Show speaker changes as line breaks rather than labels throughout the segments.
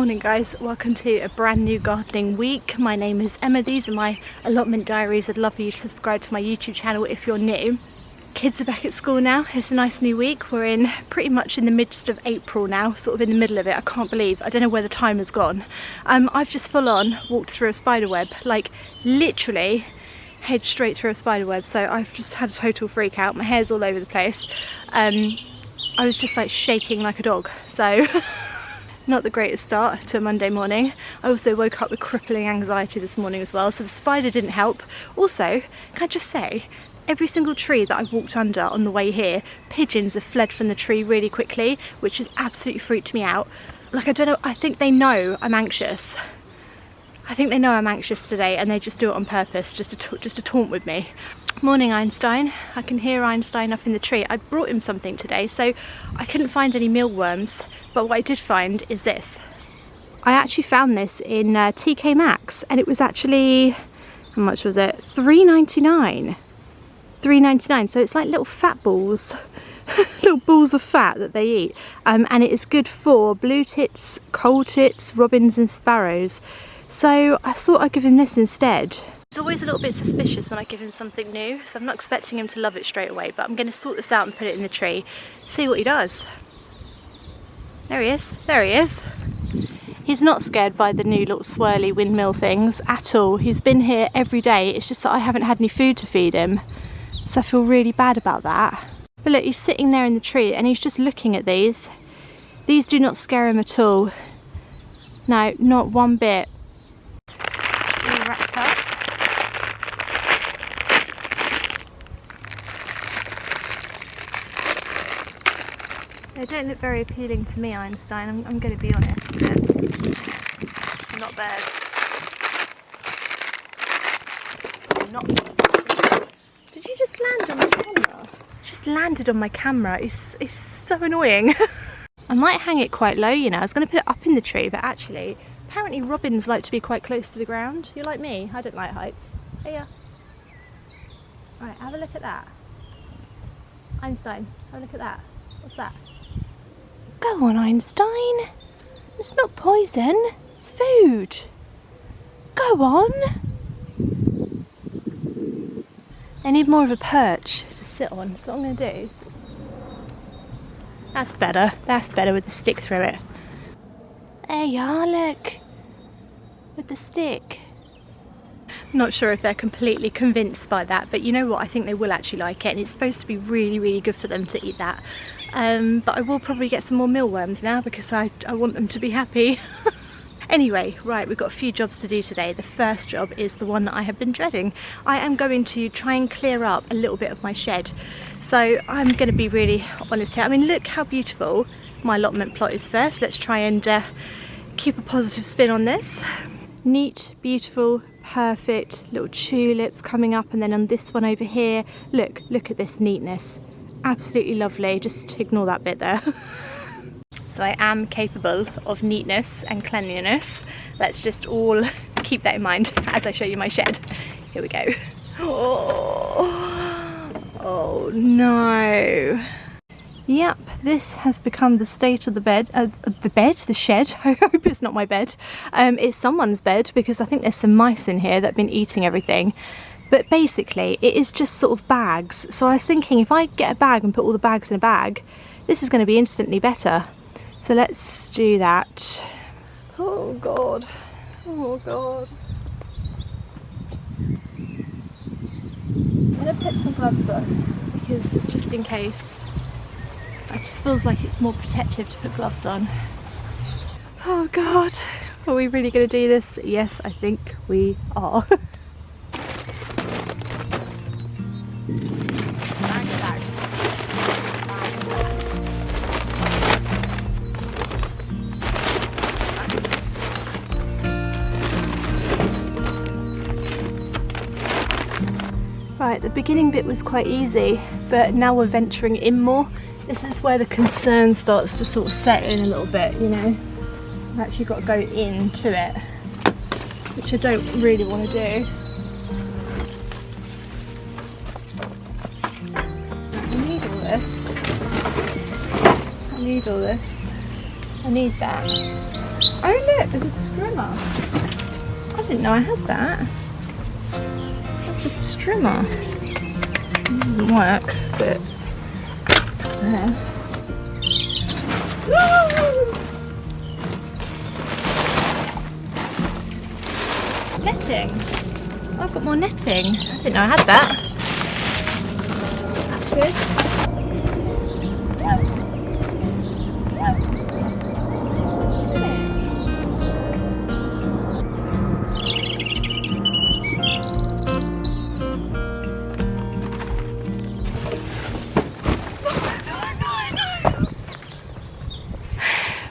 Morning guys, welcome to a brand new gardening week. My name is Emma, these are my allotment diaries. I'd love for you to subscribe to my YouTube channel if you're new. Kids are back at school now, it's a nice new week. We're in pretty much in the midst of April now, sort of in the middle of it. I can't believe, I don't know where the time has gone. I've just full on walked through a spider web, like literally head straight through a spider web, so I've just had a total freak out. My hair's all over the place. I was just like shaking like a dog, so not the greatest start to a Monday morning. I also woke up with crippling anxiety this morning as well, so the spider didn't help. Also, can I just say, every single tree that I walked under on the way here, pigeons have fled from the tree really quickly, which has absolutely freaked me out. Like, I don't know, I think they know I'm anxious. I think they know I'm anxious today and they just do it on purpose, just to taunt with me. Morning Einstein. I can hear Einstein up in the tree. I brought him something today, so I couldn't find any mealworms, but what I did find is this. I actually found this in TK Maxx and it was actually, how much was it? $3.99. $3.99, so it's like little fat balls. Little balls of fat that they eat, and it is good for blue tits, coal tits, robins and sparrows. So I thought I'd give him this instead. It's always a little bit suspicious when I give him something new, so I'm not expecting him to love it straight away, but I'm going to sort this out and put it in the tree, see what he does. There he is, there he is. He's not scared by the new little swirly windmill things at all. He's been here every day, it's just that I haven't had any food to feed him, so I feel really bad about that. But look, he's sitting there in the tree and he's just looking at these. These do not scare him at all. No, not one bit. All wrapped up. They don't look very appealing to me, Einstein. I'm going to be honest. They're not bad. Not. Did you just land on my camera? Just landed on my camera. It's so annoying. I might hang it quite low, you know. I was going to put it up in the tree, but actually, apparently robins like to be quite close to the ground. You're like me. I don't like heights. Hey, yeah. Right, have a look at that. Einstein, have a look at that. What's that? Go on, Einstein. It's not poison. It's food. Go on. I need more of a perch to sit on. That's what I'm going to do. That's better. That's better with the stick through it. There you are, look. With the stick. Not sure if they're completely convinced by that, but you know what? I think they will actually like it, and it's supposed to be really, really good for them to eat that. But I will probably get some more mealworms now because I want them to be happy. Anyway, right, we've got a few jobs to do today. The first job is the one that I have been dreading. I am going to try and clear up a little bit of my shed. So I'm going to be really honest here. I mean, look how beautiful my allotment plot is first. Let's try and keep a positive spin on this. Neat, beautiful, perfect little tulips coming up, and then on this one over here, look at this neatness. Absolutely lovely. Just ignore that bit there. So I am capable of neatness and cleanliness. Let's just all keep that in mind as I show you my shed. Here we go. Oh no. Yep, this has become the state of the bed. The shed. I hope it's not my bed. It's someone's bed because I think there's some mice in here that have been eating everything. But basically, it is just sort of bags. So I was thinking if I get a bag and put all the bags in a bag, this is going to be instantly better. So let's do that. Oh God. Oh God. I'm going to put some gloves on because just in case. It just feels like it's more protective to put gloves on. Oh God. Are we really going to do this? Yes, I think we are. Right, the beginning bit was quite easy, but now we're venturing in more. This is where the concern starts to sort of set in a little bit, you know. I've actually got to go into it, which I don't really want to do. I need all this. I need that. Oh look, there's a strimmer. I didn't know I had that. That's a strimmer. It doesn't work, but it's there. Netting. I've got more netting. I didn't know I had that. That's good.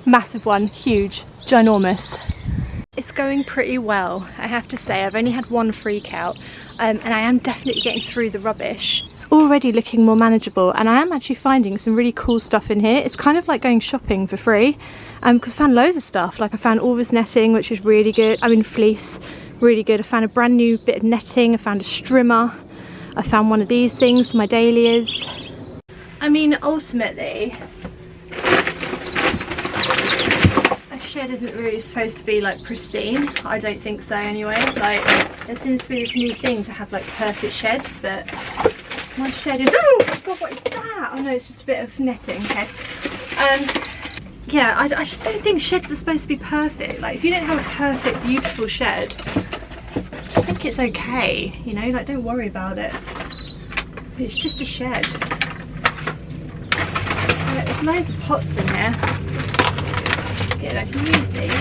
Massive one, huge, ginormous. It's going pretty well, I have to say. I've only had one freak out, and I am definitely getting through the rubbish. It's already looking more manageable, and I am actually finding some really cool stuff in here. It's kind of like going shopping for free, because I found loads of stuff. Like I found all this netting, which is really good. I mean fleece, really good. I found a brand new bit of netting. I found a strimmer. I found one of these things for my dahlias. I mean, ultimately, shed isn't really supposed to be like pristine. I don't think so anyway. Like there seems to be this new thing to have like perfect sheds, but my shed is, oh god, what is that? Oh no, it's just a bit of netting. Okay. Yeah, I just don't think sheds are supposed to be perfect. Like if you don't have a perfect beautiful shed, I just think it's okay, you know, like don't worry about it. It's just a shed. There's loads of pots in here. Good, I can use these.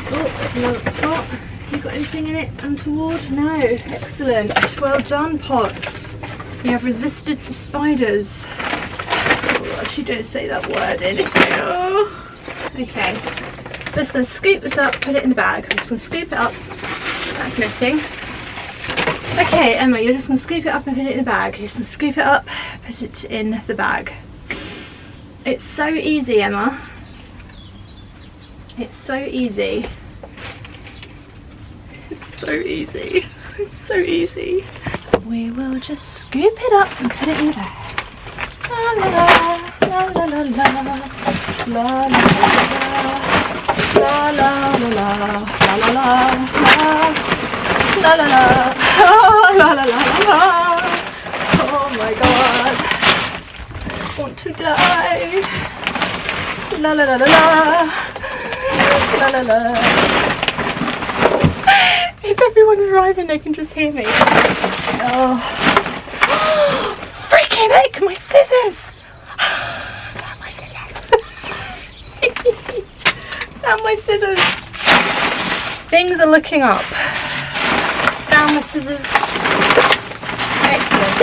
Oh, there's another pot. Have you got anything in it untoward? No. Excellent. Well done, pots. You have resisted the spiders. Oh, actually don't say that word in it. Oh. Okay. I'm just going to scoop this up, put it in the bag. I'm just going to scoop it up. That's netting. Okay, Emma, you're just going to scoop it up and put it in the bag. You're just going to scoop it up, put it in the bag. It's so easy, Emma. It's so easy. It's so easy. It's so easy. We will just scoop it up and put it in the bag. La la la la la la la la la la la la la la la la. Oh my god. I want to die. La la la la la. La la la. If everyone's arriving, they can just hear me. Oh, freaking heck, my scissors! Found my scissors. Found my scissors. Things are looking up. Found my scissors. Excellent.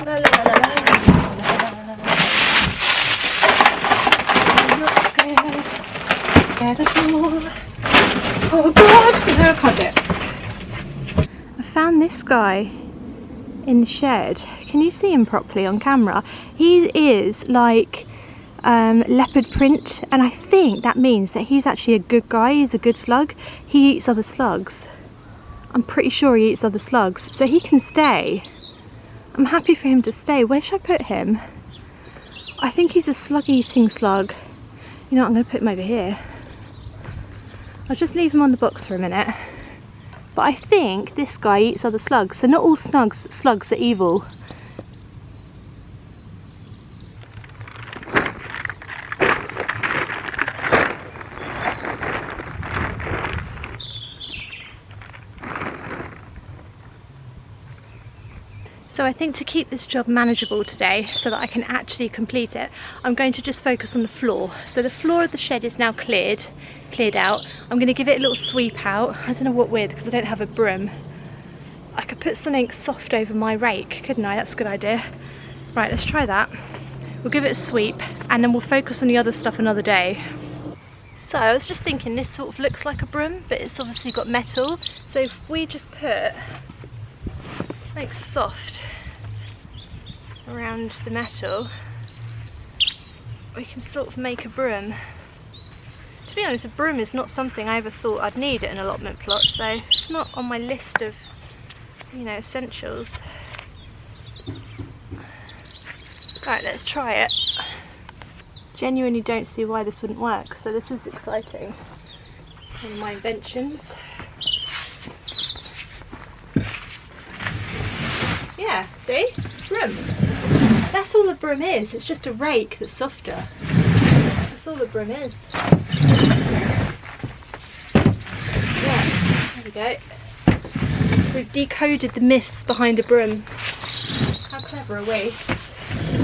La la la la la. Oh god, no, I can't do it. I found this guy in the shed. Can you see him properly on camera? He is like leopard print, and I think that means that he's actually a good guy. He's a good slug. He eats other slugs. I'm pretty sure he eats other slugs, so he can stay. I'm happy for him to stay. Where should I put him? I think he's a slug eating slug. You know what, I'm going to put him over here. I'll just leave him on the box for a minute. But I think this guy eats other slugs, so not all slugs are evil. So I think to keep this job manageable today, so that I can actually complete it, I'm going to just focus on the floor. So the floor of the shed is now cleared out. I'm going to give it a little sweep out. I don't know what with, because I don't have a broom. I could put something soft over my rake, couldn't I? That's a good idea. Right, let's try that. We'll give it a sweep, and then we'll focus on the other stuff another day. So I was just thinking, this sort of looks like a broom, but it's obviously got metal. So if we just put something soft around the metal, we can sort of make a broom. To be honest, a broom is not something I ever thought I'd need at an allotment plot, so it's not on my list of, you know, essentials. Right, let's try it. genuinely don't see why this wouldn't work, so this is exciting. One of my inventions. Yeah, see? Broom. That's all a broom is. It's just a rake that's softer. That's all a broom is. Yeah, there we go. We've decoded the myths behind a broom. How clever are we?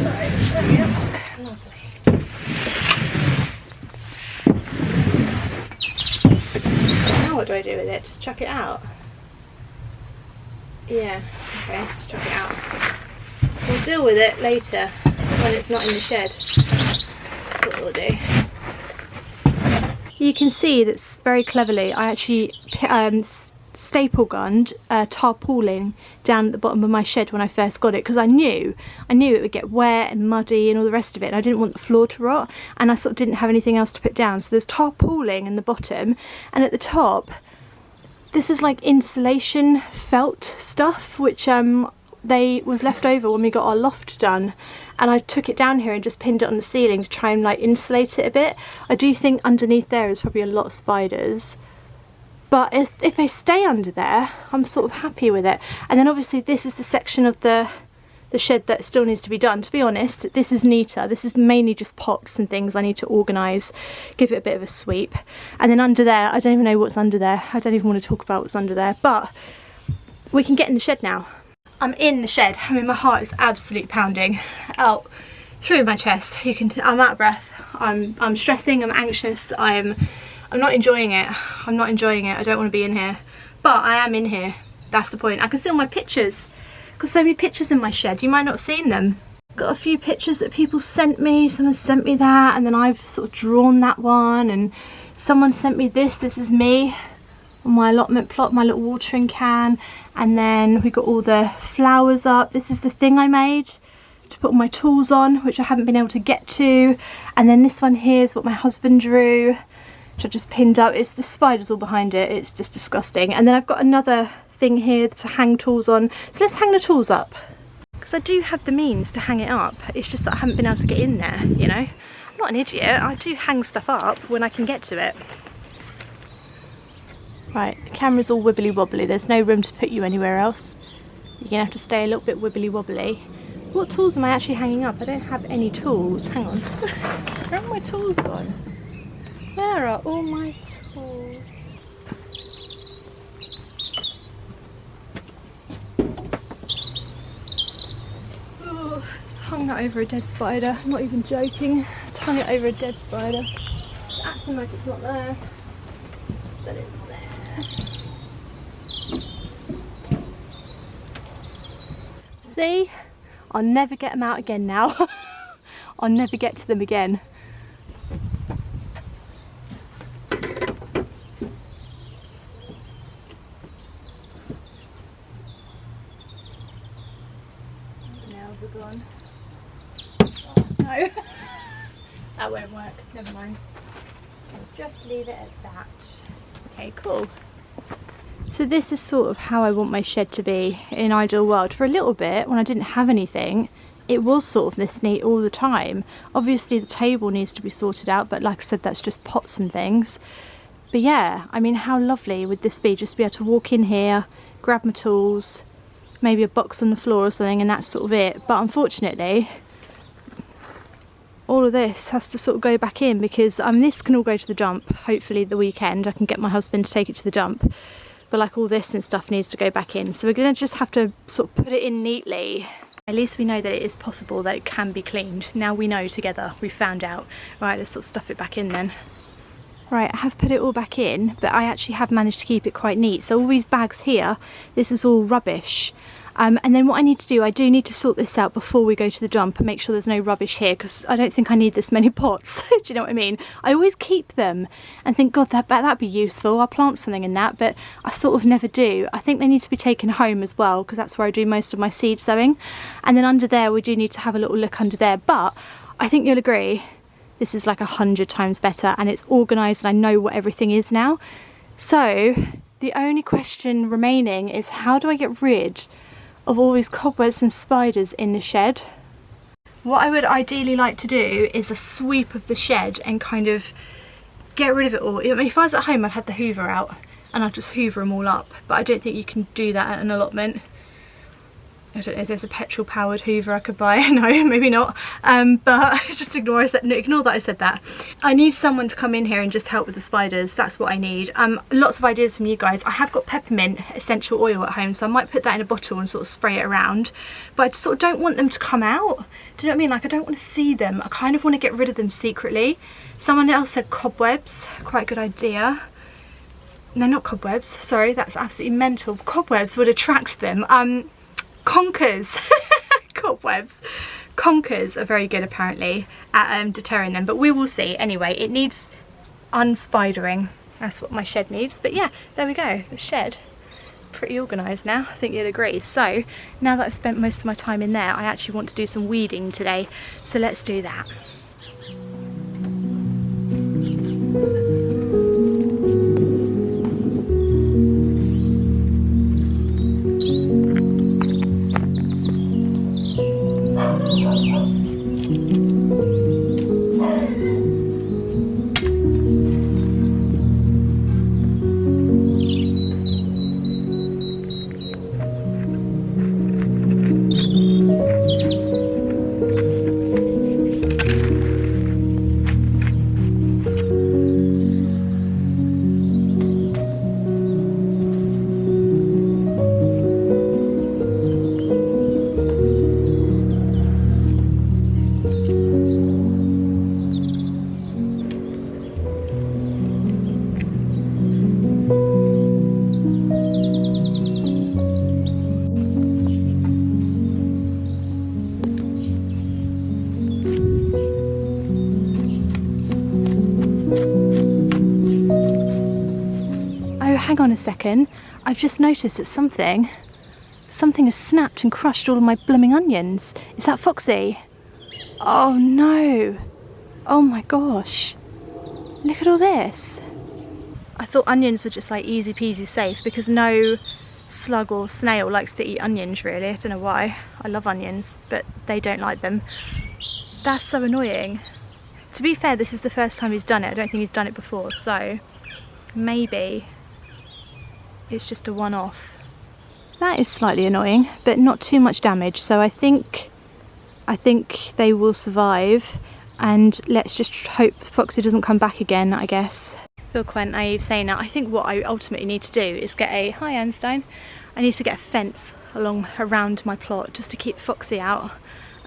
Right, there we go. Lovely. Now what do I do with it? Just chuck it out? Yeah, okay, just chuck it out. We'll deal with it later when it's not in the shed. That's what we'll do. You can see that very cleverly I actually staple gunned tarpaulin down at the bottom of my shed when I first got it, because I knew it would get wet and muddy and all the rest of it, and I didn't want the floor to rot, and I sort of didn't have anything else to put down. So there's tarpaulin in the bottom, and at the top this is like insulation felt stuff, which was left over when we got our loft done, and I took it down here and just pinned it on the ceiling to try and like insulate it a bit. I do think underneath there is probably a lot of spiders, but if they stay under there, I'm sort of happy with it. And then obviously this is the section of the shed that still needs to be done. To be honest, this is neater. This is mainly just pots and things I need to organise, give it a bit of a sweep. And then under there, I don't even know what's under there. I don't even want to talk about what's under there, but we can get in the shed now. I'm in the shed. I mean, my heart is absolutely pounding out through my chest. I'm out of breath. I'm stressing, I'm anxious, I'm not enjoying it. I'm not enjoying it. I don't want to be in here, but I am in here. That's the point. I can see all my pictures. I've got so many pictures in my shed. You might not have seen them. Got a few pictures that people sent me. Someone sent me that, and then I've sort of drawn that one, and someone sent me this. This is me on my allotment plot, my little watering can, and then we got all the flowers up. This is the thing I made to put all my tools on, which I haven't been able to get to. And then this one here is what my husband drew, which I just pinned up. It's the spiders all behind it. It's just disgusting. And then I've got another thing here to hang tools on. So let's hang the tools up, because I do have the means to hang it up. It's just that I haven't been able to get in there, you know. I'm not an idiot. I do hang stuff up when I can get to it. Right, the camera's all wibbly wobbly. There's no room to put you anywhere else. You're gonna have to stay a little bit wibbly wobbly. What tools am I actually hanging up? I don't have any tools. Hang on. Where have my tools gone? Where are all my tools? Oh, just hung that over a dead spider. I'm not even joking. Just hung it over a dead spider. It's acting like it's not there, but it's there. See? I'll never get them out again now. I'll never get to them again. Nails are gone. Oh, no. That won't work. Never mind. I'll just leave it at that. Okay, cool. So this is sort of how I want my shed to be in an ideal world. For a little bit, when I didn't have anything, it was sort of this neat all the time. Obviously the table needs to be sorted out, but like I said, that's just pots and things. But yeah, I mean, how lovely would this be? Just to be able to walk in here, grab my tools, maybe a box on the floor or something, and that's sort of it. But unfortunately, all of this has to sort of go back in, because this can all go to the dump. Hopefully the weekend I can get my husband to take it to the dump. But like all this and stuff needs to go back in. So we're gonna just have to sort of put it in neatly. At least we know that it is possible, that it can be cleaned. Now we know together, we've found out. Right, let's sort of stuff it back in then. Right, I have put it all back in, but I actually have managed to keep it quite neat. So all these bags here, this is all rubbish. And then what I need to do, I do need to sort this out before we go to the dump and make sure there's no rubbish here, because I don't think I need this many pots. Do you know what I mean? I always keep them and think, God, that'd be useful. I'll plant something in that, but I sort of never do. I think they need to be taken home as well, because that's where I do most of my seed sowing. And then under there, we do need to have a little look under there. But I think you'll agree, this is like 100 times better, and it's organised and I know what everything is now. So the only question remaining is, how do I get rid of all these cobwebs and spiders in the shed? What I would ideally like to do is a sweep of the shed and kind of get rid of it all. I mean, if I was at home, I'd have the hoover out and I'd just hoover them all up, but I don't think you can do that at an allotment. I don't know if there's a petrol powered hoover I could buy. No, maybe not, but just ignore that I said that. I need someone to come in here and just help with the spiders. That's what I need. Lots of ideas from you guys. I have got peppermint essential oil at home, so I might put that in a bottle and sort of spray it around, but I just sort of don't want them to come out. Do you know what I mean? Like, I don't want to see them. I kind of want to get rid of them secretly. Someone else said cobwebs. Quite a good idea. No, not cobwebs, sorry, that's absolutely mental. Cobwebs would attract them. Conkers. Cobwebs. Conkers are very good apparently at deterring them, but we will see. Anyway, it needs unspidering. That's what my shed needs. But yeah, there we go, the shed. Pretty organised now, I think you'd agree. So now that I've spent most of my time in there, I actually want to do some weeding today, so let's do that. Hang on a second, I've just noticed that something has snapped and crushed all of my blooming onions. Is that Foxy? Oh no, oh my gosh, look at all this. I thought onions were just like easy peasy safe because no slug or snail likes to eat onions really. I don't know why. I love onions, but they don't like them. That's so annoying. To be fair, this is the first time he's done it. I don't think he's done it before, so maybe it's just a one-off. That is slightly annoying, but not too much damage, so I think they will survive, and let's just hope Foxy doesn't come back again, I guess. I feel quite naive saying that. I think what I ultimately need to do is get a, hi Einstein, I need to get a fence around my plot just to keep Foxy out.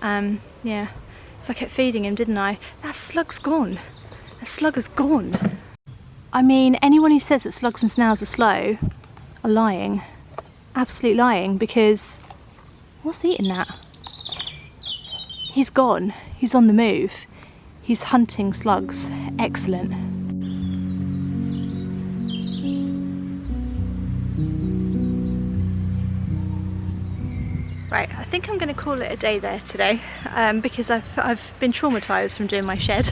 Yeah, so I kept feeding him, didn't I? That slug's gone. That slug is gone. I mean, anyone who says that slugs and snails are slow are lying. Absolute lying, because what's eating that? He's gone. He's on the move. He's hunting slugs. Excellent. Right, I think I'm going to call it a day there today because I've been traumatised from doing my shed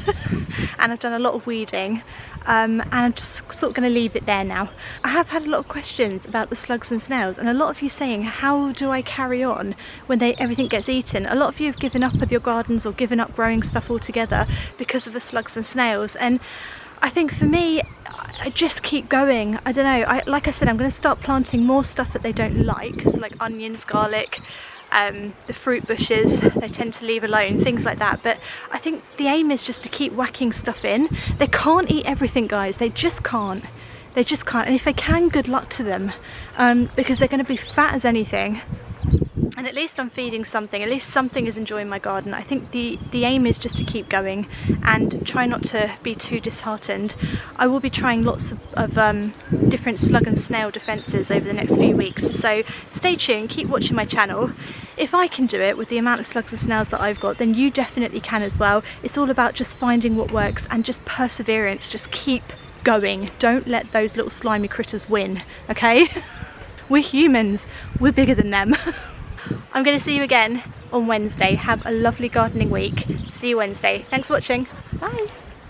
and I've done a lot of weeding. And I'm just sort of going to leave it there now. I have had a lot of questions about the slugs and snails, and a lot of you saying, how do I carry on when everything gets eaten? A lot of you have given up with your gardens or given up growing stuff altogether because of the slugs and snails, and I think for me, I just keep going. I don't know, like I said, I'm going to start planting more stuff that they don't like, so like onions, garlic, the fruit bushes they tend to leave alone, things like that. But I think the aim is just to keep whacking stuff in. They can't eat everything, guys, they just can't. They just can't, and if they can, good luck to them, because they're going to be fat as anything. And at least I'm feeding something, at least something is enjoying my garden. I think the aim is just to keep going and try not to be too disheartened. I will be trying lots of different slug and snail defences over the next few weeks, so stay tuned, keep watching my channel. If I can do it with the amount of slugs and snails that I've got, then you definitely can as well. It's all about just finding what works and just perseverance, just keep going. Don't let those little slimy critters win, okay? We're humans, we're bigger than them. I'm going to see you again on Wednesday. Have a lovely gardening week. See you Wednesday. Thanks for watching. Bye.